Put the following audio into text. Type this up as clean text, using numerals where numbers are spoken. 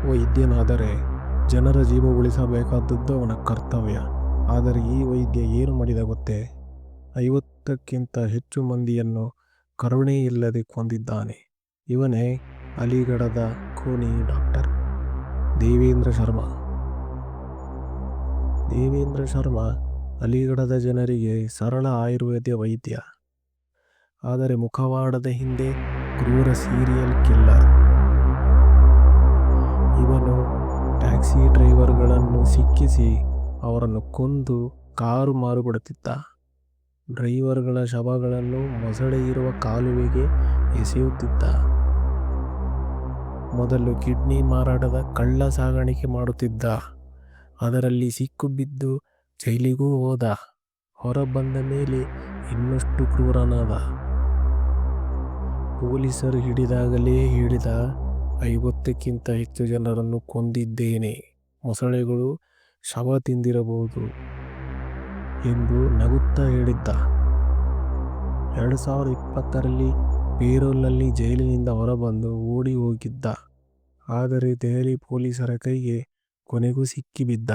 ವೈದ್ಯನಾದರೆ ಜನರ ಜೀವ ಉಳಿಸಬೇಕಾದದ್ದು ಅವನ ಕರ್ತವ್ಯ. ಆದರೆ ಈ ವೈದ್ಯ ಏನು ಮಾಡಿದ ಗೊತ್ತೇ? 50ಕ್ಕಿಂತ ಹೆಚ್ಚು ಮಂದಿಯನ್ನು ಕರುಣೆ ಇಲ್ಲದೆ ಕೊಂದಿದ್ದಾನೆ. ಇವನೇ ಅಲಿಗಢದ ಖೂನಿ ಡಾಕ್ಟರ್ ದೇವೇಂದ್ರ ಶರ್ಮಾ. ದೇವೇಂದ್ರ ಶರ್ಮಾ ಅಲಿಗಢದ ಜನರಿಗೆ ಸರಳ ಆಯುರ್ವೇದ ವೈದ್ಯ. ಆದರೆ ಮುಖವಾಡದ ಹಿಂದೆ ಕ್ರೂರ ಸೀರಿಯಲ್ ಕಿಲ್ಲರ್. ಇವನು ಟ್ಯಾಕ್ಸಿ ಡ್ರೈವರ್ಗಳನ್ನು ಸಿಕ್ಕಿಸಿ ಅವರನ್ನು ಕೊಂದು ಕಾರು ಮಾರುಬಿಡುತ್ತಿದ್ದ. ಡ್ರೈವರ್ಗಳ ಶವಗಳನ್ನು ಮೊಸಳೆ ಇರುವ ಕಾಲುವೆಗೆ ಎಸೆಯುತ್ತಿದ್ದ. ಮೊದಲು ಕಿಡ್ನಿ ಮಾರಾಟದ ಕಳ್ಳ ಸಾಗಾಣಿಕೆ ಮಾಡುತ್ತಿದ್ದ. ಅದರಲ್ಲಿ ಸಿಕ್ಕಿಬಿದ್ದು ಜೈಲಿಗೂ ಹೋದ. ಹೊರ ಬಂದ ಮೇಲೆ ಇನ್ನಷ್ಟು ಕ್ರೂರನಾದ. ಪೊಲೀಸರು ಹಿಡಿದಾಗಲೇ ಹೇಳಿದ, 50ಕ್ಕಿಂತ ಹೆಚ್ಚು ಜನರನ್ನು ಕೊಂದಿದ್ದೇನೆ, ಮೊಸಳೆಗಳು ಶವ ತಿಂದಿರಬಹುದು ಎಂದು ನಗುತ್ತಾ ಹೇಳಿದ್ದ. 2020ರಲ್ಲಿ ಪೇರೋಲ್ನಲ್ಲಿ ಜೈಲಿನಿಂದ ಹೊರಬಂದು ಓಡಿ ಹೋಗಿದ್ದ. ಆದರೆ ದೆಹಲಿ ಪೊಲೀಸರ ಕೈಗೆ ಕೊನೆಗೂ ಸಿಕ್ಕಿಬಿದ್ದ.